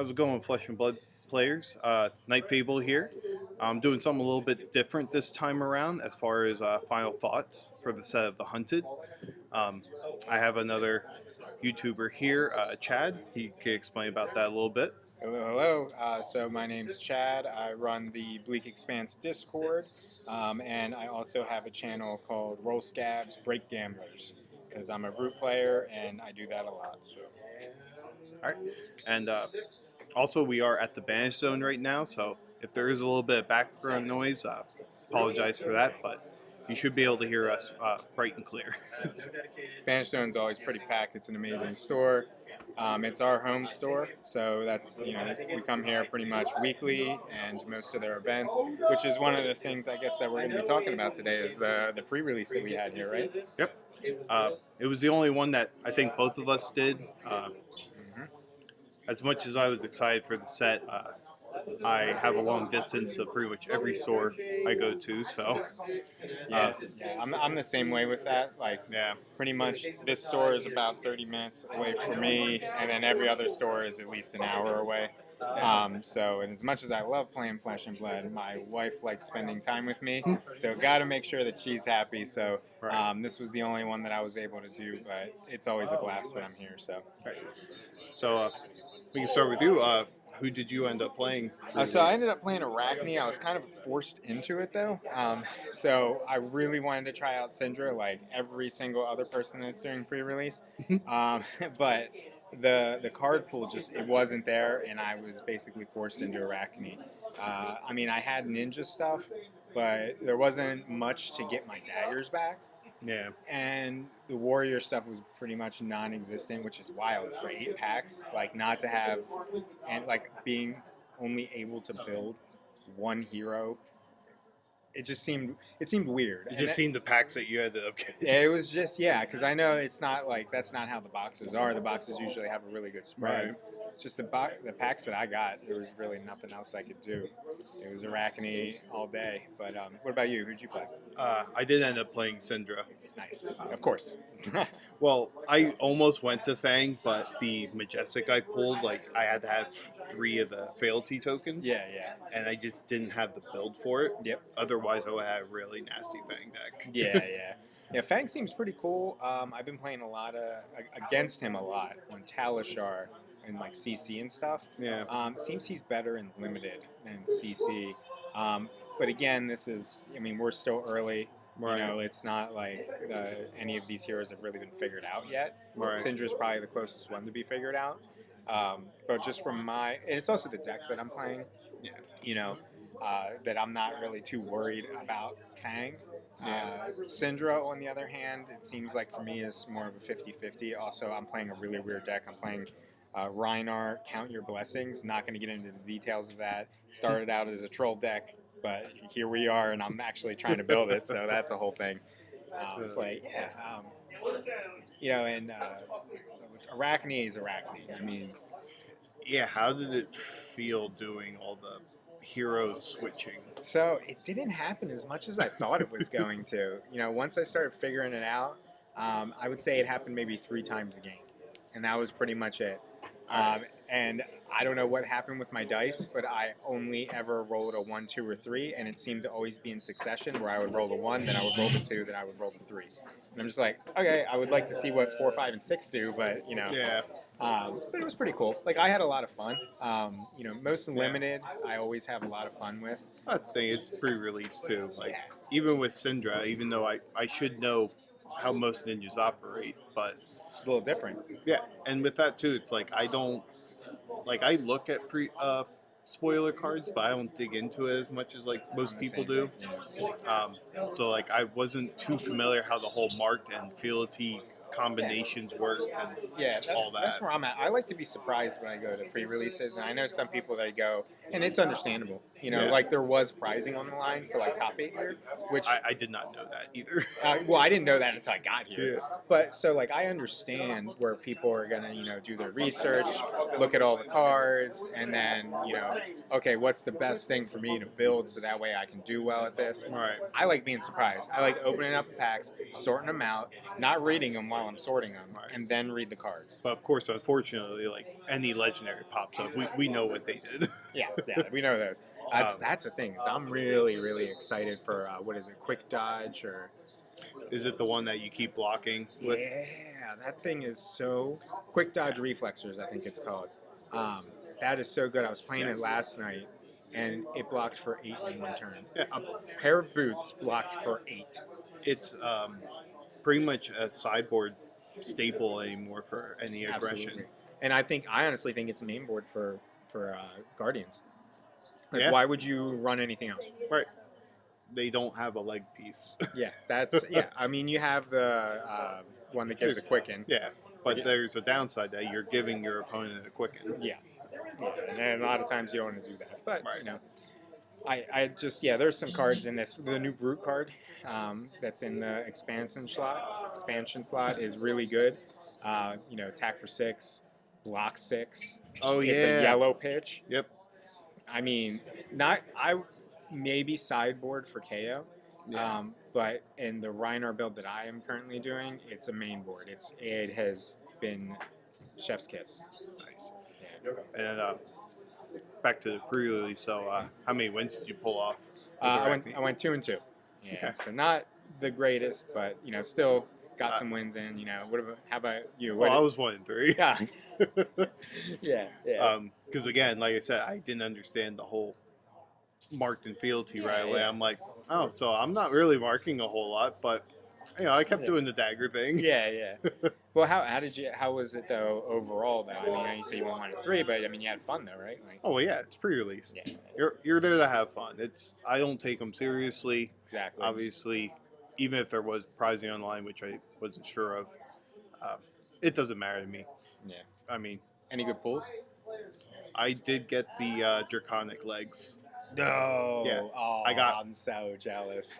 How's it going, Flesh and Blood players? Night Fable here. I'm doing something a little bit different this time around as far as final thoughts for the set of The Hunted. Um, I have another YouTuber here, Chad. He can explain about that a little bit. Hello, hello. So my name's Chad. I run the Bleak Expanse Discord, and I also have a channel called Roll Scabs Break Gamblers because I'm a root player and I do that a lot. So All right. And also, we are at the Banish Zone right now, so if there is a little bit of background noise, apologize for that, but you should be able to hear us bright and clear. Banish Zone's always pretty packed. It's an amazing store. It's our home store, so that's we come here pretty much weekly and most of their events, which is one of the things I guess that we're going to be talking about today is the pre-release that we had here, right? Yep. It was the only one that I think both of us did. Mm-hmm. As much as I was excited for the set, I have a long distance to pretty much every store I go to. So, I'm the same way with that. Like, yeah, pretty much this store is about 30 minutes away from me, and then every other store is at least an hour away. And as much as I love playing Flesh and Blood, my wife likes spending time with me, so got to make sure that she's happy. So right. this was the only one that I was able to do, but it's always a blast when I'm here. So. Right. So we can start with you. Who did you end up playing? So I ended up playing Arachne. I was kind of forced into it though. So I really wanted to try out Syndra, like every single other person that's doing pre-release. But the card pool just it wasn't there, and I was basically forced into Arachne. I mean, I had ninja stuff, but there wasn't much to get my daggers back. Yeah. And the warrior stuff was pretty much non-existent, which is wild for 8 packs. Like not to have, and like being only able to build one hero. It seemed weird. You just seen the packs that you ended up getting. It was just because I know it's not like that's not how the boxes are. The boxes usually have a really good spread. Right. It's just the packs that I got. There was really nothing else I could do. It was Arachne all day. But what about you? Who'd you play? I did end up playing Syndra. Nice, of course. Well, I almost went to Fang, but the Majestic I pulled, like, I had to have 3 of the fealty tokens. Yeah, yeah. And I just didn't have the build for it. Yep. Otherwise, I would have a really nasty Fang deck. Yeah, yeah. Yeah, Fang seems pretty cool. I've been playing against him a lot on Talishar and like CC and stuff. Yeah. Seems he's better in limited than CC. But again, we're still early. Right. You know, it's not like any of these heroes have really been figured out yet. Right. Syndra's probably the closest one to be figured out. But just from and it's also the deck that I'm playing. Yeah. You know, that I'm not really too worried about Fang. Syndra, on the other hand, it seems like for me is more of a 50-50. Also, I'm playing a really weird deck. I'm playing Rhinar, Count Your Blessings. Not going to get into the details of that. Started out as a troll deck, but here we are, and I'm actually trying to build it, so that's a whole thing. Arachne is Arachne. I mean, yeah, how did it feel doing all the heroes switching? So it didn't happen as much as I thought it was going to. Once I started figuring it out, I would say it happened maybe 3 times a game, and that was pretty much it. And I don't know what happened with my dice, but I only ever rolled a 1, 2, or 3, and it seemed to always be in succession, where I would roll the 1, then I would roll the 2, then I would roll the 3. And I'm just like, okay, I would like to see what 4, 5, and 6 do, but Yeah. But it was pretty cool. Like I had a lot of fun. Most limited, I always have a lot of fun with. That's the thing. It's pre-release too. Like even with Syndra, even though I should know how most ninjas operate, but It's a little different. yeah. And with that too, it's like I look at spoiler cards, but I don't dig into it as much as like most people do. So like I wasn't too familiar how the whole marked and fealty combinations worked and all that. That's where I'm at. I like to be surprised when I go to pre-releases, and I know some people that go, and it's understandable. Like there was prizing on the line for like top 8 here, which I did not know that either. well, I didn't know that until I got here. Yeah. But so like I understand where people are gonna do their research, look at all the cards, and then okay, what's the best thing for me to build so that way I can do well at this. Right. I like being surprised. I like opening up the packs, sorting them out, not reading them while while I'm sorting them, Right. and then read the cards. But of course, unfortunately, like any legendary pops up, we know what they did. Yeah, we know those. That's the thing. Is I'm really excited for what is it, quick dodge or Is it the one that you keep blocking with? yeah, that thing is so quick dodge reflexers. I think it's called. Um, that is so good. I was playing it last night, and it blocked for 8 in one turn. Yeah. A pair of boots blocked for 8. It's pretty much a sideboard staple anymore for any aggression. Absolutely. And I honestly think it's a main board for Guardians. Like, Yeah. why would you run anything else? Right. They don't have a leg piece. Yeah, that's yeah. I mean, you have the one that gives a quicken. Yeah, but there's a downside that you're giving your opponent a quicken. Yeah, and a lot of times you don't want to do that. But Right. you know, I just there's some cards in this. The new Brute card that's in the expansion slot is really good. Attack for 6, block 6. Oh yeah. It's a yellow pitch. Yep. I mean, maybe sideboard for KO. Yeah. But in the Reinar build that I am currently doing, it's a main board. It has been chef's kiss. Nice. Yeah. And back to the pre-release. So, how many wins did you pull off? I went 2 and 2. Yeah. Okay. So not the greatest, but still got some wins in. How about you? Well, I was 1 and 3. Yeah. yeah. Because again, like I said, I didn't understand the whole marked and fealty right away. Yeah. I'm like, oh, so I'm not really marking a whole lot, but I kept doing the dagger thing. Yeah. Well, how was it though overall though? I mean, you say you went 1 and 3, but I mean, you had fun though, right? Like, Oh well, yeah, it's pre-release. Yeah. You're there to have fun. I don't take them seriously. Exactly. Obviously, even if there was prizing online, which I wasn't sure of, it doesn't matter to me. Yeah. I mean, Any good pulls? I did get the draconic legs. No. Yeah. Oh, I'm so jealous.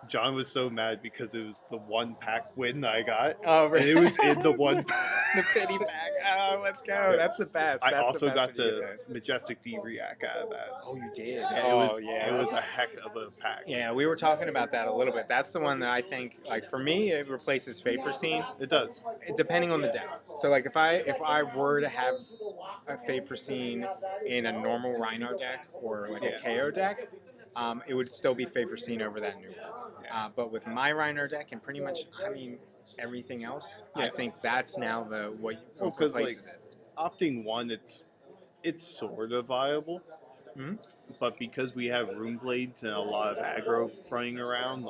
John was so mad because it was the 1 pack win that I got. Oh, really? And it was in the 1 The pity pack. Oh, let's go. That's the best. I That's also the best got when you the get those. Majestic D react out of that. Oh, you did. Yeah, it was a heck of a pack. Yeah, we were talking about that a little bit. That's the one that I think, like for me, it replaces Favor Scene, It does. depending on the deck. So, like if I were to have a Favor Scene in a normal Rhino deck or like a KO deck, it would still be Favor Scene over that new one. But with my Rhino deck and pretty much, everything else, I think that's now what replaces it. Opting 1, it's sort of viable. Mhm. But because we have Rune Blades and a lot of aggro running around,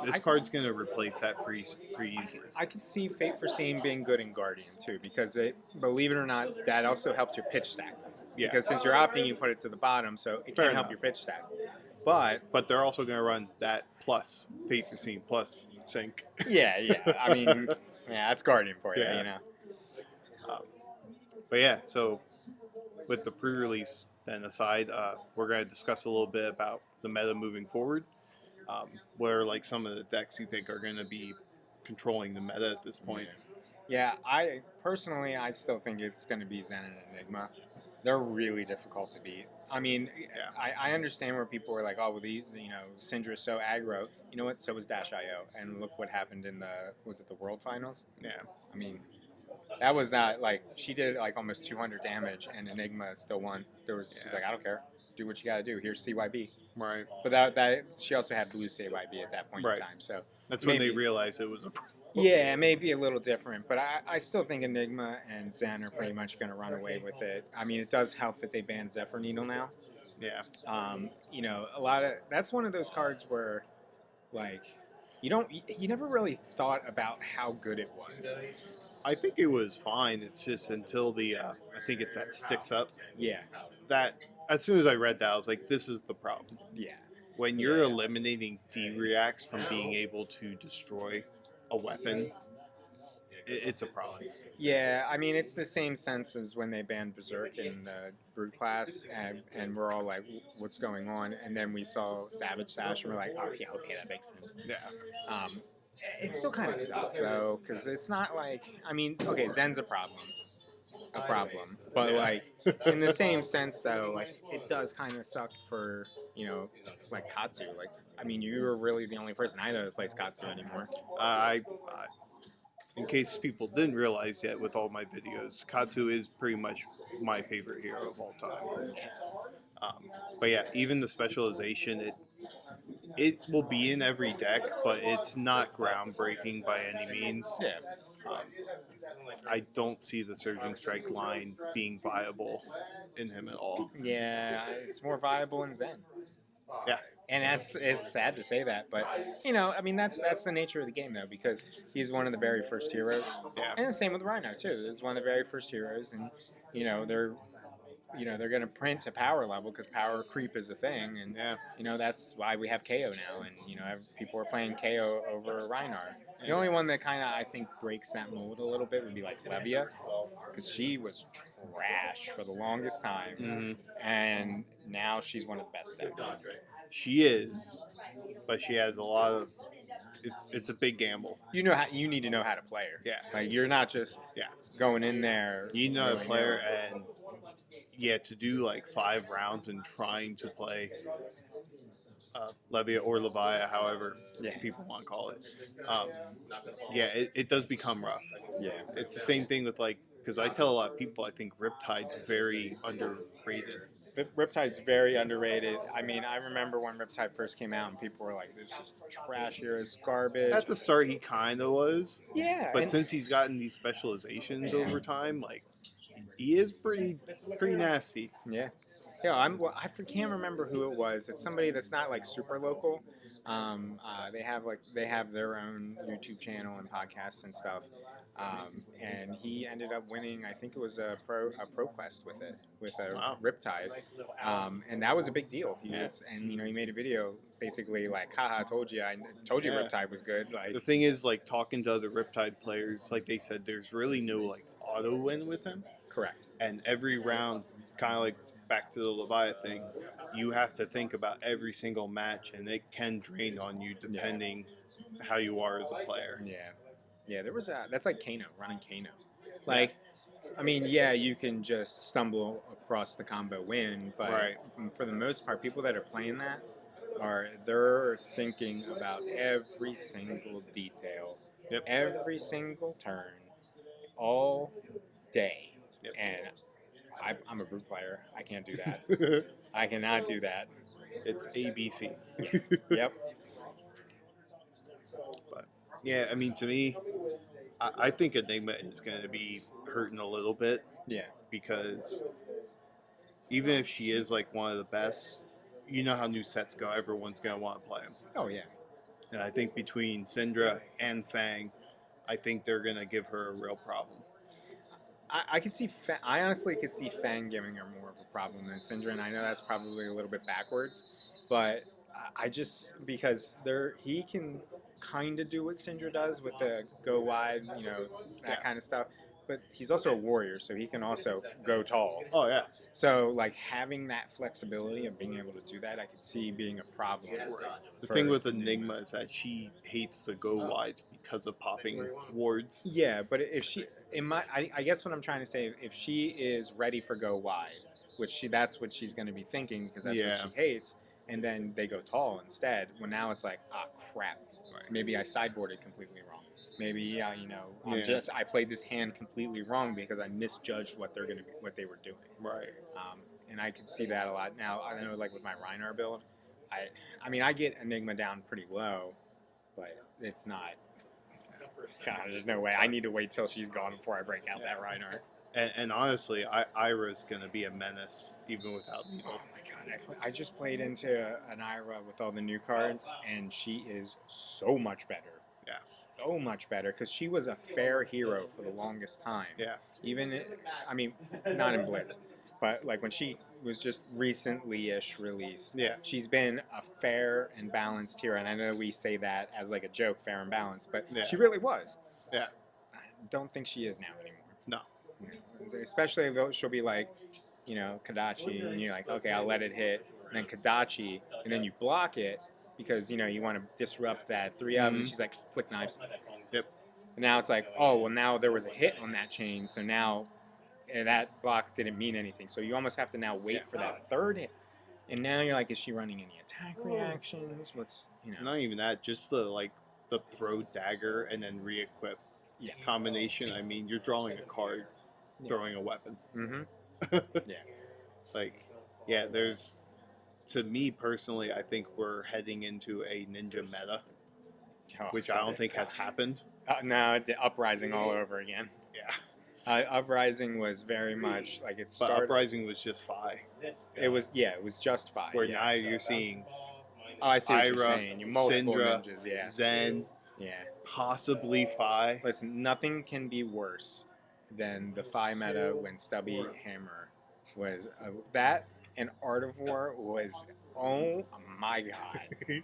this card's going to replace that pretty easily. I could see Fate for Seeing being good in Guardian too, because believe it or not, that also helps your pitch stack. Yeah. Because since you're opting, you put it to the bottom, so it Fair can help enough. your pitch stack. But they're also going to run that plus Fate for Seeing plus Sync. yeah. I mean, that's Guardian for you, Yeah. But yeah, so with the pre-release then aside, we're going to discuss a little bit about the meta moving forward. Where some of the decks you think are going to be controlling the meta at this point. Yeah, I still think it's going to be Zen and Enigma. They're really difficult to beat. I mean, I understand where people were like, oh, well, Syndra's so aggro. You know what? So was Dash.io. And look what happened in the World Finals? Yeah. I mean, that was not she did almost 200 damage and Enigma still won. She's like, I don't care. Do what you got to do. Here's CYB. Right. But that she also had blue CYB at that point in time. So that's when they realized it was a problem. Yeah, maybe a little different, but I still think Enigma and Zen are pretty much going to run away with it. I mean, it does help that they banned Zephyr Needle now. Yeah. That's one of those cards where, you never really thought about how good it was. I think it was fine. It's just until I think it's that sticks up. Yeah. That, as soon as I read that, I was like, this is the problem. Yeah. When you're eliminating D-reacts from being able to destroy a weapon, it's a problem. Yeah, I mean, it's the same sense as when they banned Berserk in the Brute class, and we're all like, what's going on? And then we saw Savage Sash, and we're like, oh, yeah, okay, that makes sense. Yeah. It still kind of sucks, though, because it's not okay, Zen's a problem, but, in the same sense, though, it does kind of suck for, Katsu. You're really the only person I know that plays Katsu anymore. in case people didn't realize yet with all my videos, Katsu is pretty much my favorite hero of all time. Um, but yeah, even the specialization, it will be in every deck, but it's not groundbreaking by any means. Yeah. Um, I don't see the Surging Strike line being viable in him at all. Yeah, it's more viable in Zen. Yeah. And it's sad to say that, but you know, I mean that's the nature of the game though, because he's one of the very first heroes. Yeah. And the same with Rhino too. He's one of the very first heroes, and you know they're going to print to power level because power creep is a thing, and Yeah. you know that's why we have KO now, and you know people are playing KO over Rhinar. The Yeah. only one that kind of I think breaks that mold a little bit would be like Levia, because she was trash for the longest time, and now she's one of the best decks. She is, but she has a lot of. It's a big gamble. You know how you need to know how to play her. Yeah. Like you're not just going in there. You know how to really play her, and to do like 5 rounds and trying to play Levia or Levia, however people want to call it. It does become rough. Yeah. It's the same thing with because I tell a lot of people I think Riptide's very underrated. Riptide's very underrated. I mean, I remember when Riptide first came out and people were like, this is trash here, it's garbage. At the start, he kind of was. Yeah. But since he's gotten these specializations over time, like, he is pretty nasty. Yeah. Yeah, I can't remember who it was. It's somebody that's not like super local. They have their own YouTube channel and podcasts and stuff. And he ended up winning. I think it was a pro quest with a Riptide, and that was a big deal. He made a video basically like, "Haha, I told you Riptide was good." Like the thing is, like talking to other Riptide players, like they said, there's really no like auto win with him. Correct. And every round, kind of like back to the Leviathan thing, you have to think about every single match, and it can drain on you depending how you are as a player. Yeah. Yeah, that's like Kano, running Kano. Like, I mean, yeah, you can just stumble across the combo win, but for the most part, people that are playing that they're thinking about every single detail, every single turn, all day. Yep. And I'm a brute player. I can't do that. I cannot do that. It's ABC. Yeah. Yep. But yeah, I mean, to me, I think Enigma is going to be hurting a little bit. Yeah. Because even if she is like one of the best, you know how new sets go. Everyone's going to want to play them. Oh, yeah. And I think between Syndra and Fang, I think they're going to give her a real problem. I honestly could see Fang giving her more of a problem than Syndra, and I know that's probably a little bit backwards, but because he can kind of do what Syndra does with the go wide, that kind of stuff. But he's also a warrior, so he can also go tall. Oh, yeah. So, like, having that flexibility of being able to do that, I could see being a problem. The thing with Enigma is that she hates the go wides because of popping wards. Yeah, but if I guess what I'm trying to say, if she is ready for go wide, that's what she's going to be thinking because that's what she hates, and then they go tall instead. Well, now it's like, crap. Maybe I sideboarded completely wrong. Maybe I played this hand completely wrong because I misjudged what they were doing. Right. And I can see that a lot now. I know, like with my Rhinar build, I get Enigma down pretty low, but it's not. God, there's no way. I need to wait till she's gone before I break out that Rhinar. And honestly, Ira's going to be a menace even without Needle. Oh my god, I just played into an Ira with all the new cards, and she is so much better. Yeah. So much better, because she was a fair hero for the longest time. Yeah. Not in Blitz, but like when she was just recently-ish released. Yeah. She's been a fair and balanced hero, and I know we say that as like a joke, fair and balanced, but she really was. Yeah. I don't think she is now anymore. No. Especially if she'll be like, Kadachi, and you're like, okay, I'll let it hit, and then Kadachi, and then you block it because, you want to disrupt that 3-up, and she's like, flick knives. Yep. And now it's like, oh, well, now there was a hit on that chain, so now that block didn't mean anything. So you almost have to now wait for that third hit. And now you're like, is she running any attack reactions? What's, Not even that, just the throw dagger and then re-equip. Yeah. combination. I mean, you're drawing a card, Yeah. throwing a weapon. Mm-hmm. Yeah. Like, yeah, there's. To me personally, I think we're heading into a ninja meta, Oh, which I don't think has happened. no, it's Uprising all over again. Yeah, Uprising was very much like it but started. Uprising was just Fi, It was just fine. where Yeah. now you're seeing Oh, I see what you're Ira, saying. You multiple Syndra, ninjas. Yeah. Zen, Yeah. possibly Fi. Listen, nothing can be worse than the Phi meta when Stubby Hammer was that, and Art of War was, oh my god.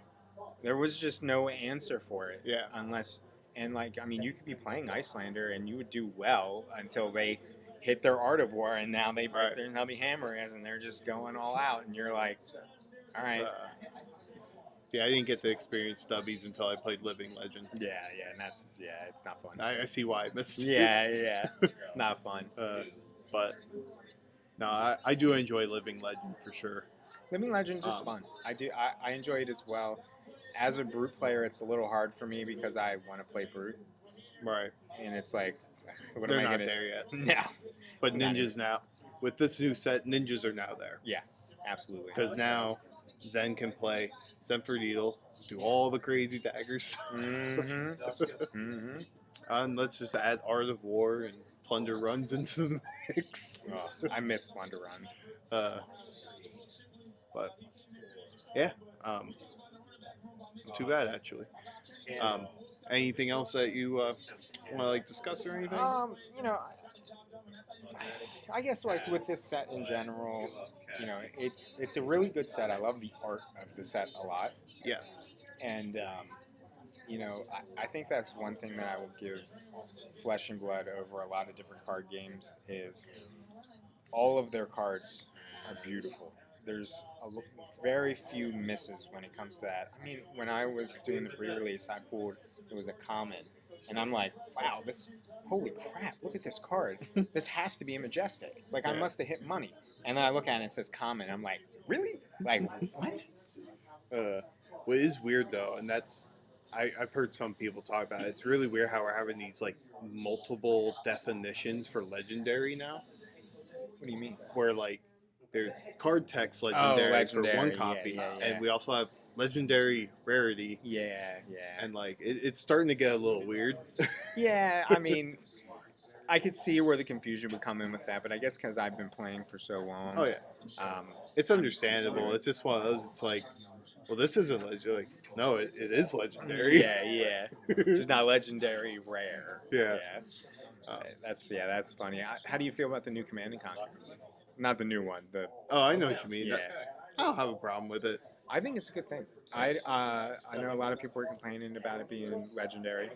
There was just no answer for it. Yeah. Unless, and like, I mean, you could be playing Icelander and you would do well until they hit their Art of War, and now they break Right. their Stubby Hammer and they're just going all out, and you're like, all right. Yeah, I didn't get to experience Stubbies until I played Living Legend. Yeah, and it's not fun. I see why I missed it. Yeah, it's not fun. But no, I do enjoy Living Legend for sure. Living Legend is fun. I enjoy it as well. As a brute player, it's a little hard for me because I want to play brute, Right. and it's like, what They're am I not gonna? there yet. No. But It's not ninjas now, with this new set, ninjas are now there. Yeah, absolutely. Because now Zen can play Zen for Needle, do all the crazy daggers. Mm-hmm. Mm-hmm. And let's just add Art of War and Plunder runs into the mix. Oh, I miss Plunder runs. But yeah, too bad actually. Anything else that you want to like discuss or anything? You know, I guess like with this set in general, you know, it's a really good set. I love the art of the set a lot, Yes. and you know, I think that's one thing that I will give Flesh and Blood over a lot of different card games is all of their cards are beautiful. There's very few misses when it comes to that. I mean, when I was doing the pre-release, I pulled, it was a common, and I'm like, wow, holy crap, look at this card. This has to be a Majestic. Like, I Yeah. must have hit money. And then I look at it and it says common. I'm like, really? Like, what? What is weird though, and that's I've heard some people talk about it. It's really weird how we're having these like multiple definitions for legendary now. What do you mean? Where like there's card text legendary, for one legendary, copy, yeah. and we also have legendary rarity. Yeah. And like it's starting to get a little weird. Yeah, I mean, I could see where the confusion would come in with that, but I guess because I've been playing for so long. Oh yeah, Um, it's understandable. It's just one of those. It's like, well, this isn't legendary. Like, no, it is legendary. yeah. It's not legendary rare. Yeah. That's funny. How do you feel about the new Command and Conquer? Not the new one. Oh, I know what you mean. Yeah. I don't have a problem with it. I think it's a good thing. I know a lot of people are complaining about it being legendary.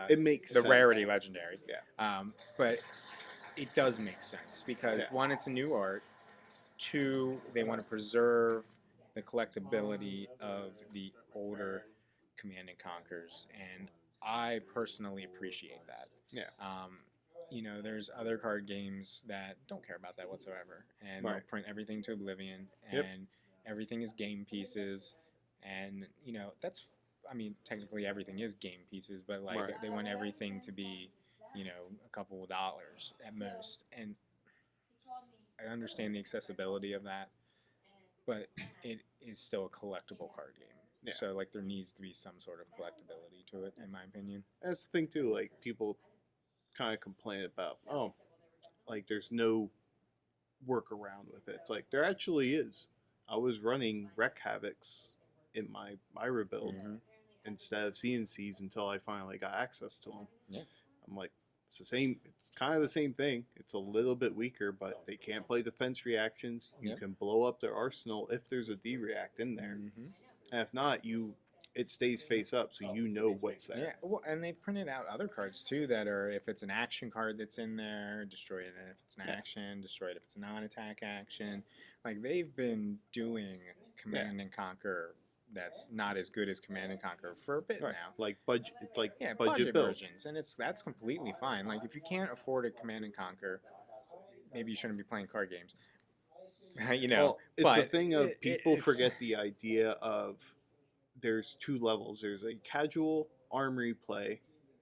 It makes the sense. rarity legendary. Yeah. But it does make sense because one, it's a new art. Two, they want to preserve the collectability of the older Command and Conquers, and I personally appreciate that. Yeah. You know, there's other card games that don't care about that whatsoever, and they'll print everything to oblivion, and everything is game pieces, and you know I mean, technically everything is game pieces, but like they want everything to be, you know, a couple of dollars at most, and I understand the accessibility of that, but it is still a collectible card game. Yeah. So like there needs to be some sort of collectability to it, in my opinion. That's the thing too. Like people kind of complain about, oh, like there's no workaround with it. It's like there actually is. I was running Wreck Havocs in my Myra build instead of CNCs until I finally got access to them. Yeah. I'm like, it's the same. It's kind of the same thing. It's a little bit weaker, but they can't play defense reactions. You can blow up their arsenal if there's a D react in there, and if not, it stays face up, so you know what's there. Yeah, well, and they printed out other cards too that are, if it's an action card that's in there, destroy it. And if it's an action, destroy it if it's a non-attack action. Like they've been doing Command and Conquer that's not as good as Command and Conquer for a bit now. Like budget, it's like budget build. versions, and that's completely fine. Like if you can't afford a Command and Conquer, maybe you shouldn't be playing card games. You know, well, it's a thing of people forget the idea of there's two levels. There's a casual armory play,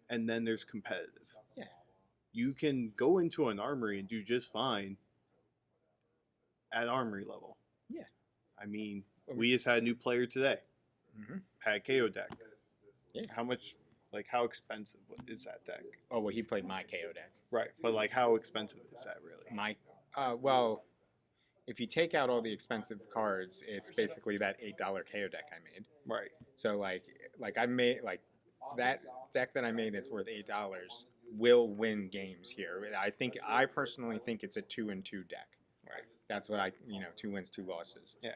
and then there's competitive. Yeah. You can go into an armory and do just fine at armory level. Yeah. I mean, we just had a new player today. Mm-hmm. Had a KO deck. Yeah. How much, like, how expensive is that deck? Oh, well, he played my KO deck. Right. But, like, how expensive is that really? Well, if you take out all the expensive cards, it's basically that $8 KO deck I made. Right. So like I made like that deck that I made that's worth $8 will win games here. I personally think it's a 2-2 deck. Right. That's what 2 wins, 2 losses. Yeah.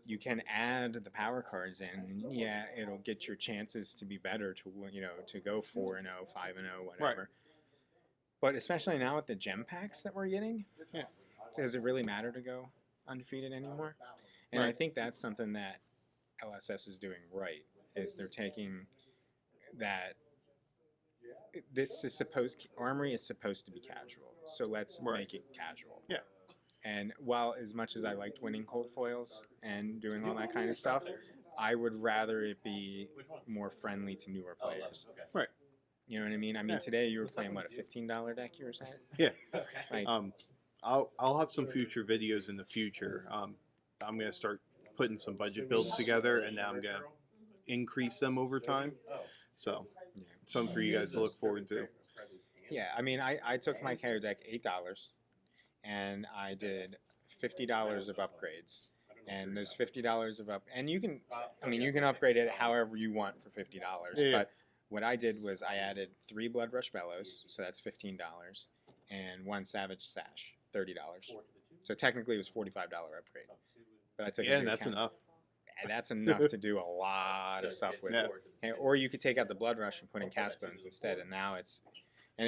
You can add the power cards in. Yeah, it'll get your chances to be better to go 4-0, 5-0, whatever. Right. But especially now with the gem packs that we're getting, yeah, does it really matter to go undefeated anymore? And right. I think that's something that LSS is doing right, is they're taking that Armory is supposed to be casual, so let's make it casual. Yeah. And while as much as I liked winning cold foils and doing all that kind of stuff, I would rather it be more friendly to newer players. Right. You know what I mean? I mean, today you were playing what, a $15 deck you were saying? Yeah. Like, I'll have some future videos in the future. I'm gonna start putting some budget builds together, and now I'm gonna increase them over time. So, something for you guys to look forward to. Yeah, I mean, I took my KO deck $8, and I did $50 of upgrades, and those $50 of and you can upgrade it however you want for $50. Yeah. But what I did was I added 3 Blood Rush Bellows, so that's $15, and 1 Savage Sash, $30. So technically it was $45 upgrade. But I took and that's enough. And that's enough to do a lot of stuff with. Yeah. Or you could take out the Blood Rush and put in Cast Bones instead, and now it's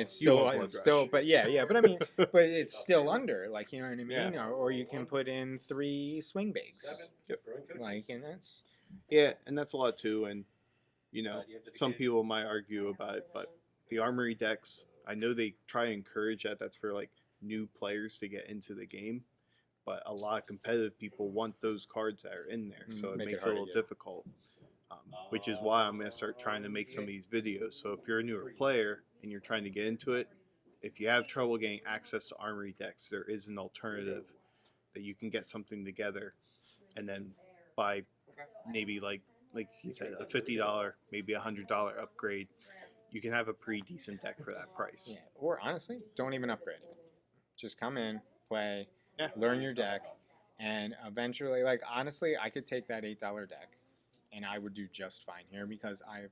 still but but I mean, but it's still under, like, you know what I mean? Yeah. Or you can put in 3 Swing Bags. Yep. Like, and that's and that's a lot too. And some people might argue about it, but the armory decks, I know they try to encourage that. That's for like new players to get into the game, but a lot of competitive people want those cards that are in there, so it makes it a little difficult. Which is why I'm going to start trying to make some of these videos. So if you're a newer player and you're trying to get into it, if you have trouble getting access to armory decks, there is an alternative that you can get something together, and then buy maybe like he said, a $50, maybe $100 upgrade. You can have a pretty decent deck for that price. Yeah. Or honestly, don't even upgrade it. Just come in, play, learn your deck, and eventually, like, honestly, I could take that $8 deck and I would do just fine here because I've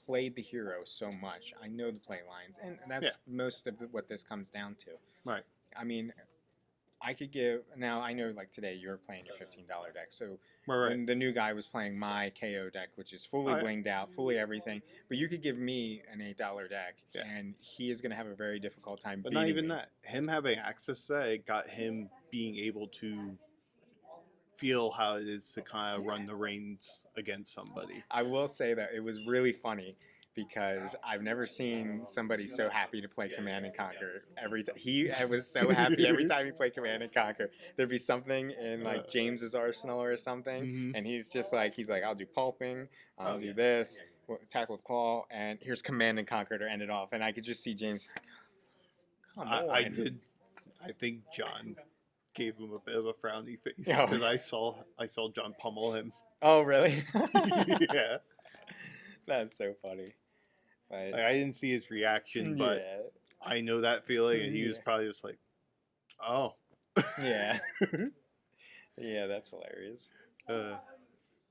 played the hero so much. I know the play lines, and that's most of what this comes down to. Right. I mean, I could give, now I know, like, today you're playing your $15 deck, so when the new guy was playing my KO deck, which is fully blinged out, fully everything, but you could give me an $8 deck, and he is going to have a very difficult time beating not even me. that. Him having access to that, it got him being able to feel how it is to kind of run the reins against somebody. I will say that it was really funny because I've never seen somebody so happy to play Command and Conquer. He was so happy every time he played Command and Conquer. There'd be something in like James's arsenal or something, and he's like, I'll do pulping, I'll do this, attack with claw, and here's Command and Conquer to end it off. And I could just see James. Come on. I think John gave him a bit of a frowny face because I saw John pummel him. Oh, really? Yeah. That's so funny. But, like, I didn't see his reaction, but I know that feeling, and he was probably just like, "Oh." Yeah. Yeah, that's hilarious. But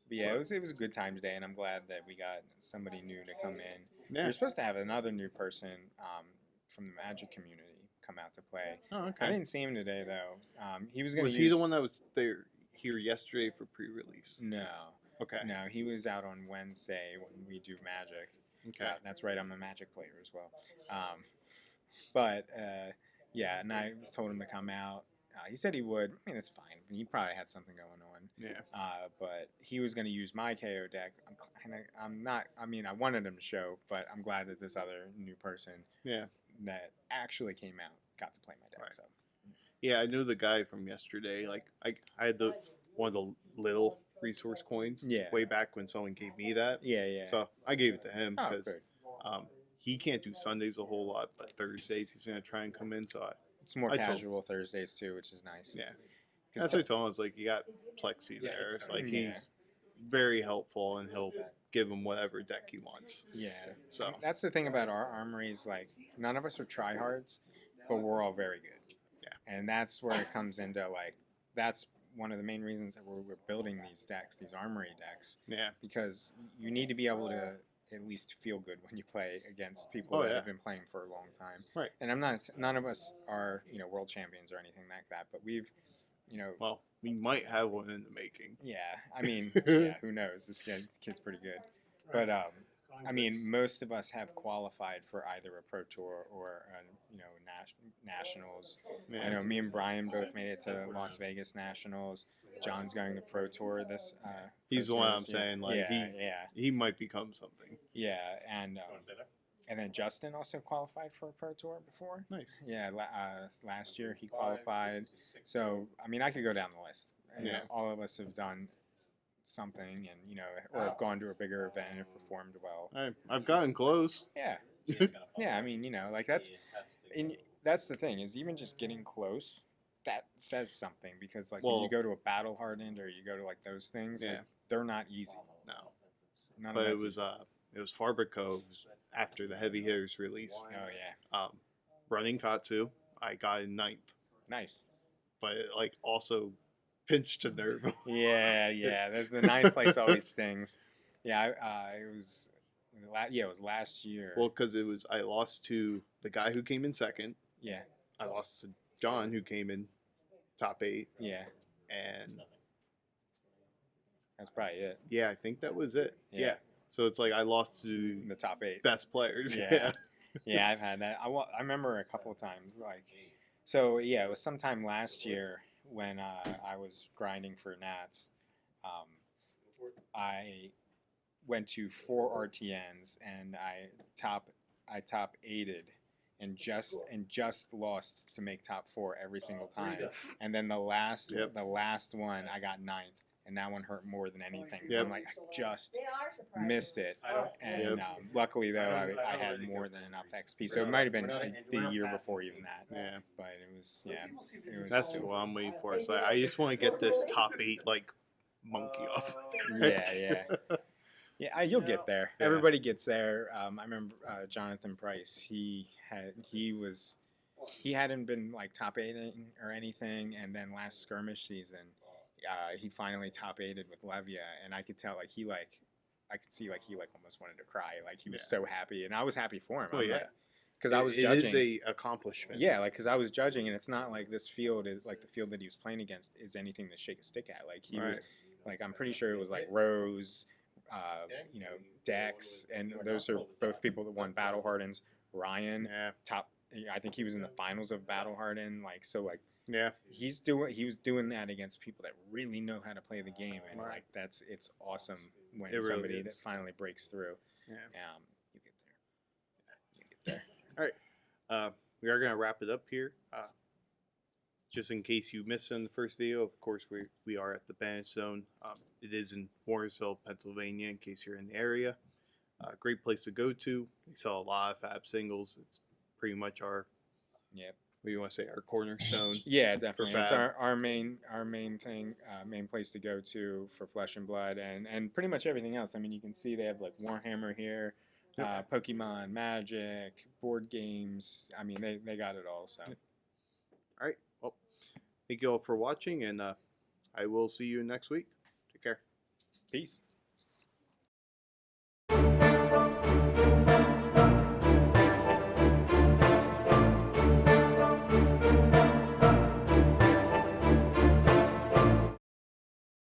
yeah, it was a good time today, and I'm glad that we got somebody new to come in. Yeah. We're supposed to have another new person from the Magic community come out to play. Oh, okay. I didn't see him today though. He was going to. Was he the one that was here yesterday for pre-release? No. Okay. No, he was out on Wednesday when we do Magic. Okay. That's right. I'm a Magic player as well. But yeah, and I just told him to come out. He said he would. I mean, it's fine. He probably had something going on. Yeah. But he was going to use my KO deck. I'm not. I mean, I wanted him to show, but I'm glad that this other new person. That actually came out got to play my deck. Right. So. Yeah, I know the guy from yesterday. Like, I had one of the little resource coins. Yeah. Way back when someone gave me that. Yeah. So I gave it to him because he can't do Sundays a whole lot, but Thursdays he's gonna try and come in. So It's more I told- casual Thursdays too, which is nice. yeah, 'Cause that's what I told him. I was like, you got Plexi there. It's like Yeah. he's very helpful, and he'll give him whatever deck he wants. Yeah. So That's the thing about our armories. Like, none of us are tryhards, but we're all very good. Yeah. And that's where it comes into, like, that's one of the main reasons that we're building these decks, these armory decks, yeah, because you need to be able to at least feel good when you play against people Oh, that yeah. have been playing for a long time. Right. And none of us are, world champions or anything like that, but we've, well, we might have one in the making. yeah, I mean, yeah, who knows? This kid's pretty good. But, I mean, most of us have qualified for either a Pro Tour or, nationals. Yeah. I know me and Brian both made it to Las Vegas Nationals. John's going to Pro Tour this. He's the Pro one Tour I'm this year. saying. Like yeah, he might become something. yeah, and then Justin also qualified for a Pro Tour before. Nice. Yeah, last year he qualified. So I mean, I could go down the list. Yeah. All of us have done something, and or have gone to a bigger event and have performed well. I've gotten close. Yeah, yeah. I mean, like that's the thing, is even just getting close, that says something, because like when you go to a battle hardened or you go to like those things, Yeah. like, they're not easy. No, None but of it was Farber Cove after the heavy hitters release. Oh yeah, Running Katsu, I got in 9th, nice. but it, like also pinched a nerve. Yeah. There's the 9th place always stings. Yeah, it was last year. Well, because I lost to the guy who came in 2nd. Yeah, I lost to John, who came in top 8, yeah, and that's probably it. yeah, I think that was it. Yeah. Yeah. So it's like I lost to In the top 8. best players. Yeah. Yeah, I've had that. I remember a couple of times, like, so yeah, it was sometime last year when I was grinding for Nats. I went to 4 RTNs and I top 8'd and just lost to make top 4 every single time. And then the last one I got 9th. And that one hurt more than anything. So I'm like, I just missed it. And luckily, though, I had more than enough XP. So it might have been the year before even that. Yeah. But it was. That's what I'm waiting for. It's like I just want to get this top 8 like monkey off. Yeah, you'll get there. Yeah. Everybody gets there. I remember Jonathan Price. He hadn't been like top 8 or anything, and then last skirmish season, he finally top 8'd with Levia, and I could tell I could see he almost wanted to cry. Like he was so happy, and I was happy for him. Oh yeah. Because I was judging. It is a accomplishment. Yeah, because I was judging, and it's not like this field is like the field that he was playing against is anything to shake a stick at. Like he was, like I'm pretty sure it was like Rose, Dex, and those are both people that won Battle Hardens. Ryan, I think he was in the finals of Battle Harden. Like so, like he was doing that against people that really know how to play the game, and like it's awesome when somebody that finally breaks through. Yeah. You get there. All right. We are going to wrap it up here. Just in case you missed it in the first video, of course, we are at the Banish Zone. It is in Warrensville, Pennsylvania, in case you're in the area. Great place to go to. They sell a lot of fab singles. It's pretty much our, what do you want to say, our cornerstone. Yeah, definitely. It's fab. our main thing, main place to go to for Flesh and Blood, and pretty much everything else. I mean, you can see they have like Warhammer here. Pokemon, Magic, board games. I mean, they got it all. So, all right. Well, thank you all for watching, and I will see you next week. Take care. Peace.